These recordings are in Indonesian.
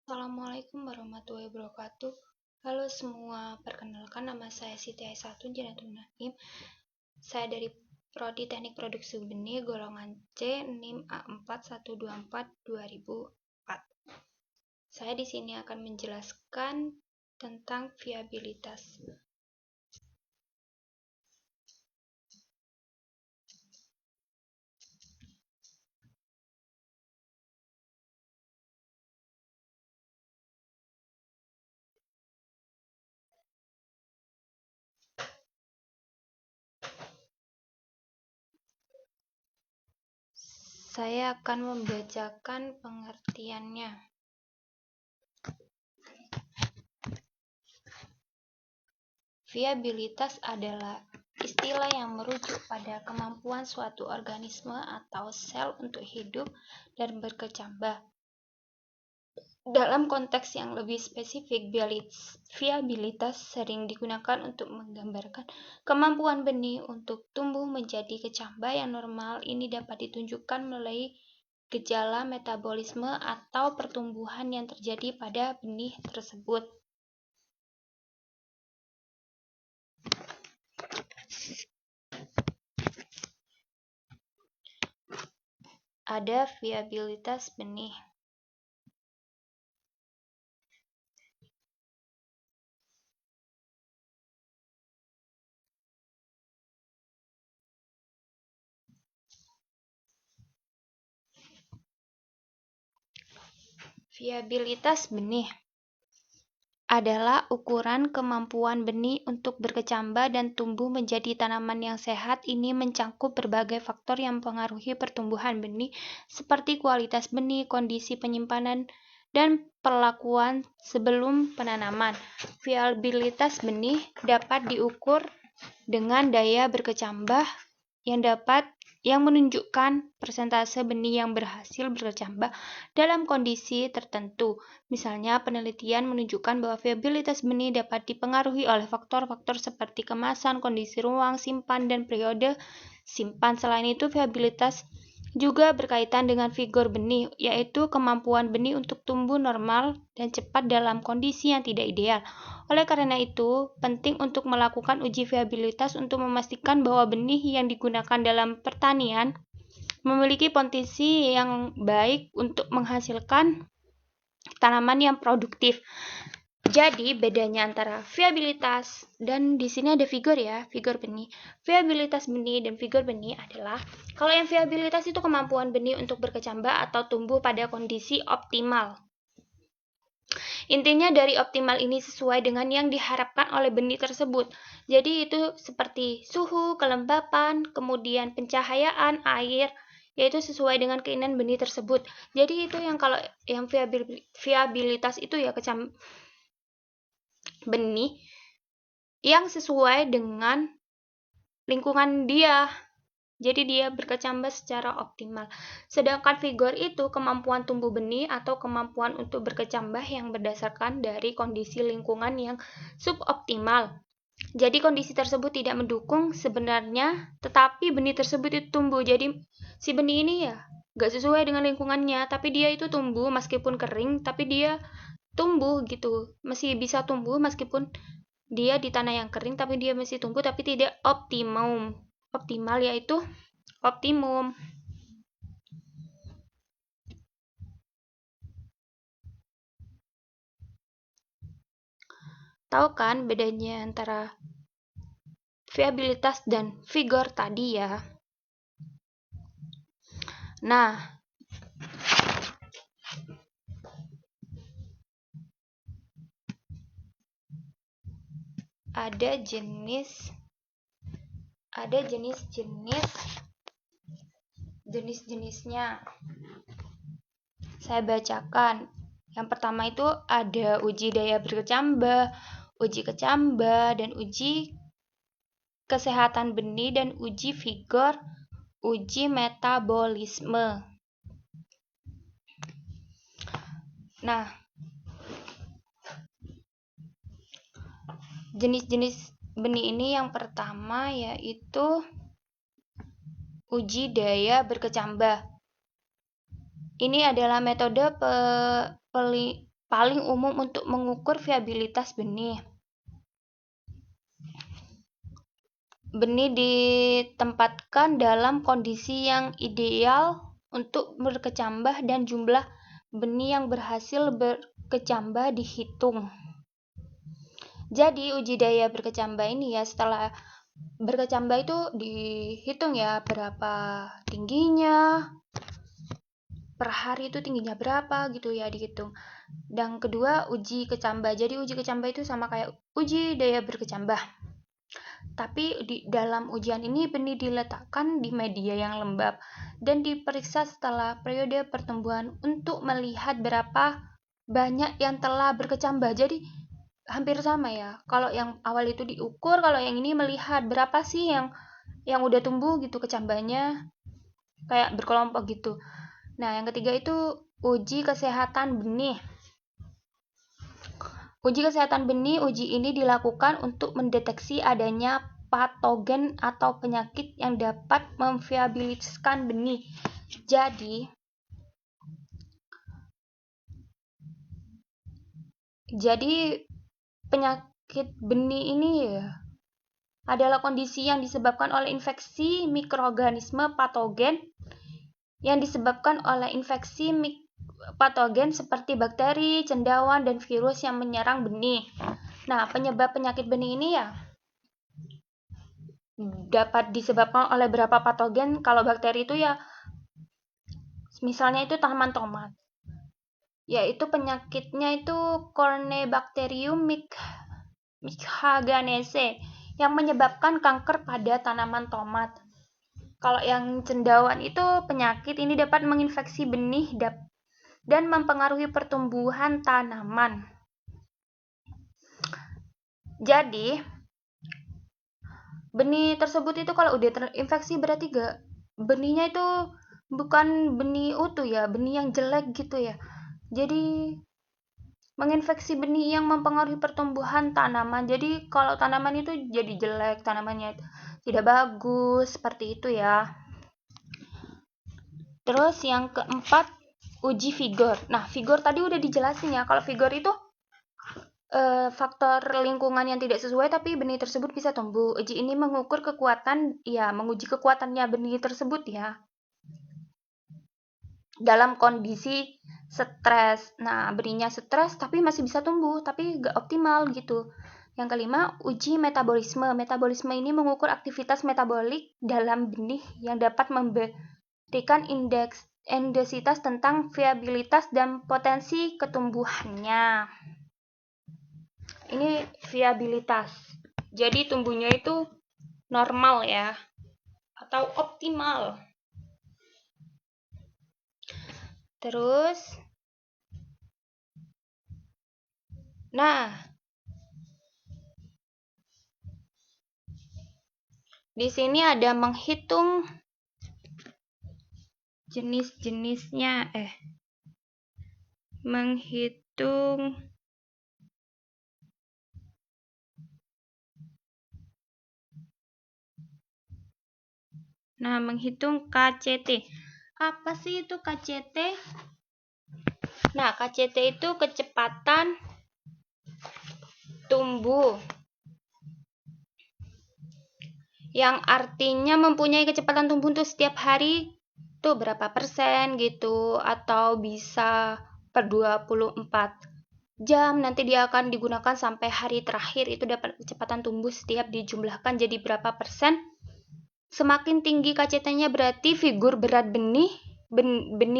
Assalamualaikum warahmatullahi wabarakatuh. Halo semua, perkenalkan nama saya Siti Aisyatun Janatun Naim. Saya dari Prodi Teknik Produksi Benih golongan C NIM A4124-2004. Saya di sini akan menjelaskan tentang viabilitas. Saya akan membacakan pengertiannya. Viabilitas adalah istilah yang merujuk pada kemampuan suatu organisme atau sel untuk hidup dan berkecambah. Dalam konteks yang lebih spesifik, viabilitas sering digunakan untuk menggambarkan kemampuan benih untuk tumbuh menjadi kecambah yang normal. Ini dapat ditunjukkan melalui gejala metabolisme atau pertumbuhan yang terjadi pada benih tersebut. Ada viabilitas benih. Viabilitas benih adalah ukuran kemampuan benih untuk berkecambah dan tumbuh menjadi tanaman yang sehat. Ini mencakup berbagai faktor yang mempengaruhi pertumbuhan benih, seperti kualitas benih, kondisi penyimpanan, dan perlakuan sebelum penanaman. Viabilitas benih dapat diukur dengan daya berkecambah yang menunjukkan persentase benih yang berhasil berkecambah dalam kondisi tertentu. Misalnya, penelitian menunjukkan bahwa viabilitas benih dapat dipengaruhi oleh faktor-faktor seperti kemasan, kondisi ruang simpan, dan periode simpan. Selain itu, viabilitas juga berkaitan dengan vigor benih, yaitu kemampuan benih untuk tumbuh normal dan cepat dalam kondisi yang tidak ideal. Oleh karena itu, penting untuk melakukan uji viabilitas untuk memastikan bahwa benih yang digunakan dalam pertanian memiliki potensi yang baik untuk menghasilkan tanaman yang produktif. Jadi, bedanya antara viabilitas dan di sini ada vigor ya, vigor benih. Viabilitas benih dan vigor benih adalah, kalau yang viabilitas itu kemampuan benih untuk berkecambah atau tumbuh pada kondisi optimal. Intinya dari optimal ini sesuai dengan yang diharapkan oleh benih tersebut. Jadi itu seperti suhu, kelembapan, kemudian pencahayaan, air, yaitu sesuai dengan keinginan benih tersebut. Jadi itu yang kalau yang viabilitas itu ya benih yang sesuai dengan lingkungan dia. Jadi dia berkecambah secara optimal. Sedangkan vigor itu kemampuan tumbuh benih atau kemampuan untuk berkecambah yang berdasarkan dari kondisi lingkungan yang suboptimal. Jadi kondisi tersebut tidak mendukung sebenarnya, tetapi benih tersebut itu tumbuh. Jadi si benih ini ya gak sesuai dengan lingkungannya, tapi dia itu tumbuh meskipun kering, tapi dia tumbuh gitu. Masih bisa tumbuh meskipun dia di tanah yang kering, tapi dia masih tumbuh, tapi tidak optimal yaitu optimum. Tahu kan bedanya antara viabilitas dan vigor tadi ya? Nah, ada jenis-jenisnya. Saya bacakan. Yang pertama itu ada uji daya berkecambah, uji kecambah, dan uji kesehatan benih, dan uji vigor, uji metabolisme. Nah, jenis-jenis benih ini yang pertama yaitu uji daya berkecambah. Ini adalah metode paling umum untuk mengukur viabilitas benih. Benih ditempatkan dalam kondisi yang ideal untuk berkecambah dan jumlah benih yang berhasil berkecambah dihitung. Jadi uji daya berkecambah ini ya, setelah berkecambah itu dihitung ya, berapa tingginya, per hari itu tingginya berapa gitu ya, dihitung. Dan kedua, uji kecambah. Jadi uji kecambah itu sama kayak uji daya berkecambah. Tapi di dalam ujian ini benih diletakkan di media yang lembab dan diperiksa setelah periode pertumbuhan untuk melihat berapa banyak yang telah berkecambah. Jadi hampir sama ya. Kalau yang awal itu diukur, kalau yang ini melihat berapa sih yang udah tumbuh gitu kecambahnya, kayak berkelompok gitu. Nah, yang ketiga itu uji kesehatan benih. Uji kesehatan benih, uji ini dilakukan untuk mendeteksi adanya patogen atau penyakit yang dapat memviabilitaskan benih. Jadi penyakit benih ini ya adalah kondisi yang disebabkan oleh infeksi mikroorganisme patogen yang disebabkan oleh infeksi patogen seperti bakteri, cendawan, dan virus yang menyerang benih. Nah, penyebab penyakit benih ini ya dapat disebabkan oleh beberapa patogen. Kalau bakteri itu ya misalnya itu tanaman tomat. Yaitu penyakitnya itu Corynebacterium michaganese yang menyebabkan kanker pada tanaman tomat. Kalau yang cendawan itu penyakit ini dapat menginfeksi benih dan mempengaruhi pertumbuhan tanaman. Jadi, benih tersebut itu kalau udah terinfeksi berarti benihnya itu bukan benih utuh ya, benih yang jelek gitu ya. Jadi menginfeksi benih yang mempengaruhi pertumbuhan tanaman. Jadi kalau tanaman itu jadi jelek, tanamannya tidak bagus, seperti itu ya. Terus yang keempat, uji vigor. Nah, vigor tadi udah dijelasin ya. Kalau vigor itu faktor lingkungan yang tidak sesuai tapi benih tersebut bisa tumbuh. Uji ini mengukur kekuatan, ya menguji kekuatannya benih tersebut ya. Dalam kondisi stres. Nah, benihnya stres tapi masih bisa tumbuh, tapi gak optimal gitu. Yang kelima, uji metabolisme. Metabolisme ini mengukur aktivitas metabolik dalam benih yang dapat memberikan indeks endositas tentang viabilitas dan potensi ketumbuhannya. Ini viabilitas. Jadi tumbuhnya itu normal ya atau optimal. Terus nah, di sini ada menghitung jenis-jenisnya menghitung KCT. Apa sih itu KCT? Nah, KCT itu kecepatan tumbuh yang artinya mempunyai kecepatan tumbuh untuk setiap hari tuh berapa persen gitu, atau bisa per 24 jam nanti dia akan digunakan sampai hari terakhir itu dapat kecepatan tumbuh setiap dijumlahkan jadi berapa persen. Semakin tinggi KCT-nya berarti figur berat benih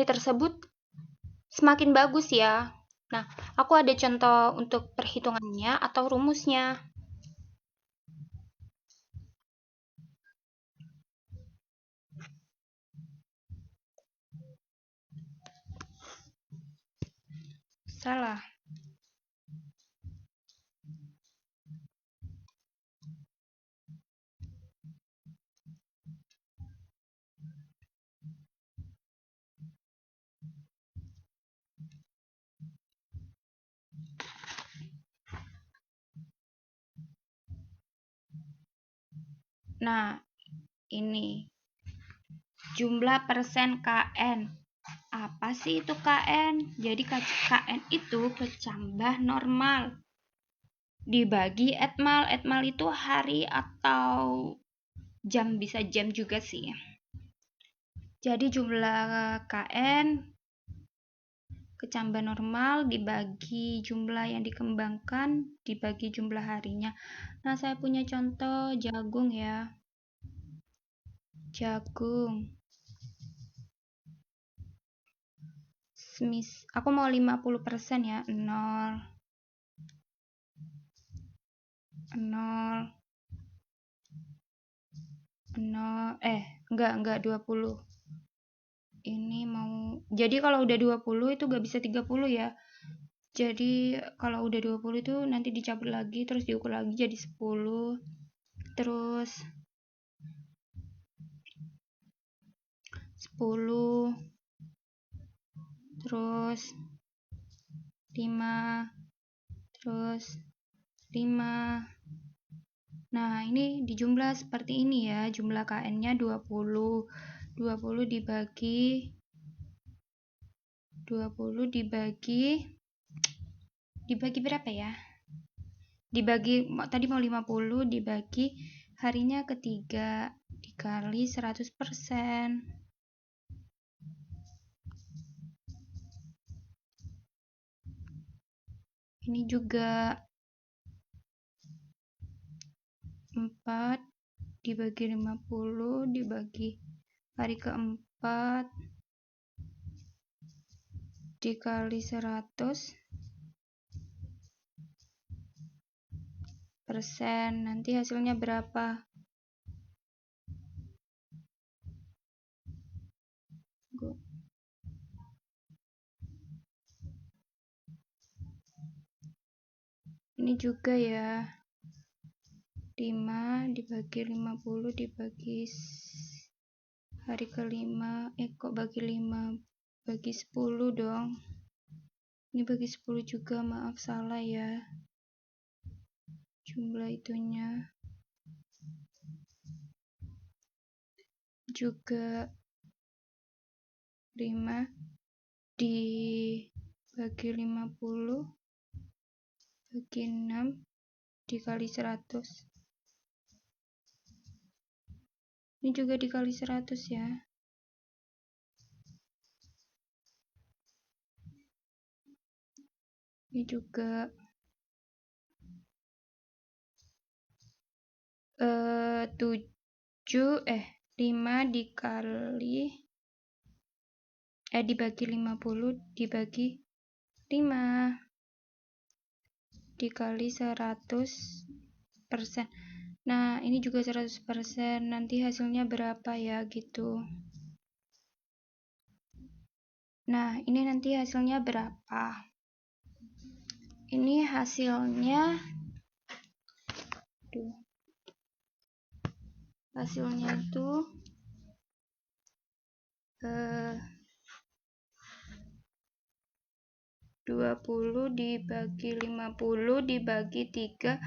tersebut semakin bagus ya. Nah, aku ada contoh untuk perhitungannya atau rumusnya. Salah. Nah, ini jumlah persen KN Apa sih itu KN? Jadi KN itu kecambah normal dibagi etmal. Etmal itu hari atau jam, bisa jam juga sih. Jadi jumlah KN kecambah normal dibagi jumlah yang dikembangkan dibagi jumlah harinya. Nah, saya punya contoh jagung ya. Jagung. Aku mau 50% ya. 0 enggak 20. Ini mau, jadi kalau udah 20 itu gak bisa 30 ya. Jadi kalau udah 20 itu nanti dicabut lagi, terus diukur lagi jadi 10. Terus 10, terus 5, terus 5. Nah, ini dijumlah seperti ini ya. Jumlah KN-nya 20. 20 dibagi berapa ya? Dibagi, tadi mau 50 dibagi harinya ketiga dikali 100%. Ini juga 4 dibagi 50 dibagi hari keempat dikali 100%. Nanti hasilnya berapa? Ini juga ya. 5 dibagi 50 dibagi hari kelima. Kok bagi 5? Bagi 10 dong. Ini bagi 10 juga, maaf salah ya. Jumlah itunya. Juga 5 dibagi 50 bagi 6 dikali 100. Ini juga dikali 100 ya. Ini juga 5 dibagi 50 dibagi 5 dikali 100%. Nah, ini juga 100%. Nanti hasilnya berapa ya gitu. Nah, ini nanti hasilnya berapa? Ini hasilnya itu 20 dibagi 50 dibagi 3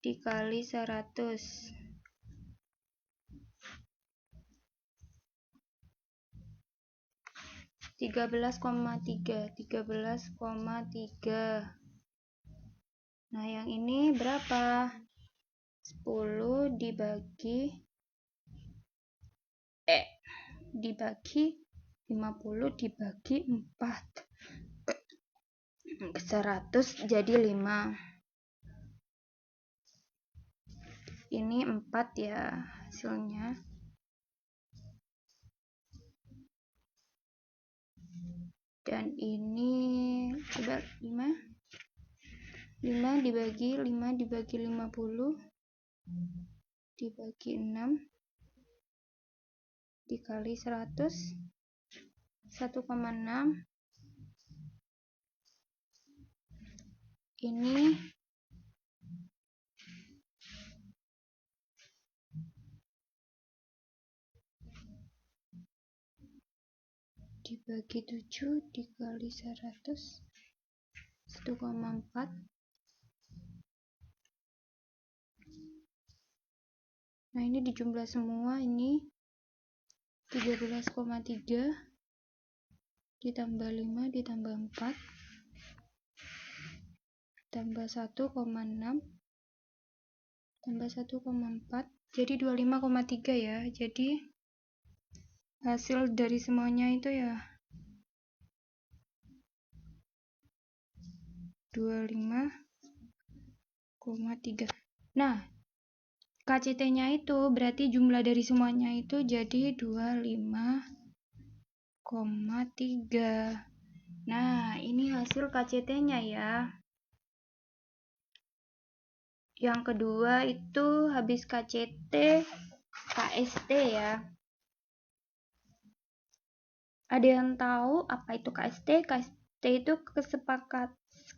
dikali 100. 13,3. Nah, yang ini berapa? 10 dibagi 50 dibagi 4. 100 jadi 5. Ini 4 ya hasilnya. Dan ini coba 5 dibagi 50 dibagi 6 dikali 100, 1,6. Ini dibagi 7 dikali 100, 1,4. Nah, ini dijumlah semua, ini 13,3 ditambah 5 ditambah 4 tambah 1,6 tambah 1,4 jadi 25,3 ya. Jadi hasil dari semuanya itu ya 25,3. Nah, KCT-nya itu berarti jumlah dari semuanya itu jadi 25,3. Nah, ini hasil KCT-nya ya. Yang kedua itu habis KCT, KST ya. Ada yang tahu apa itu KST? KST itu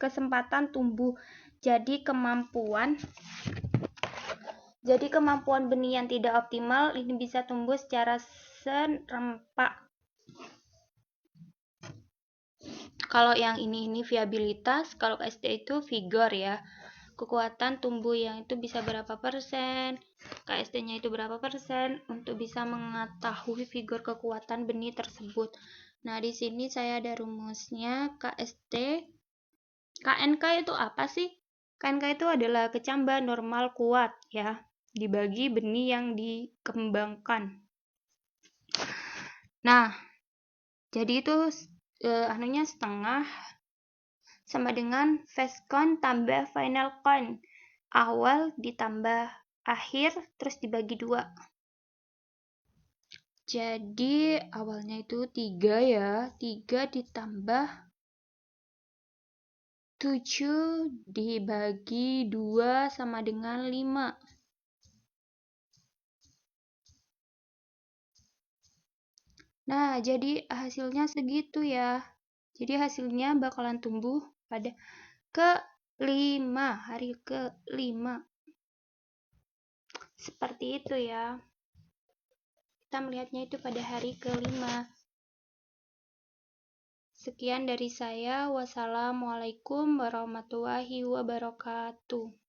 kesempatan tumbuh. Jadi kemampuan benih yang tidak optimal ini bisa tumbuh secara serempak. Kalau yang ini viabilitas, kalau KST itu vigor ya. Kekuatan tumbuh yang itu bisa berapa persen, KST-nya itu berapa persen untuk bisa mengetahui vigor kekuatan benih tersebut. Nah, di sini saya ada rumusnya KST. KNK itu apa sih? KNK itu adalah kecambah normal kuat ya, dibagi benih yang dikembangkan. Nah, jadi itu setengah sama dengan phase count tambah final count. Awal ditambah akhir terus dibagi 2. Jadi awalnya itu 3 ya. 3 ditambah 7 dibagi 2 sama dengan 5. Nah, jadi hasilnya segitu ya. Jadi hasilnya bakalan tumbuh pada ke-5, hari ke-5. Seperti itu ya. Kita melihatnya itu pada hari ke-5. Sekian dari saya. Wassalamualaikum warahmatullahi wabarakatuh.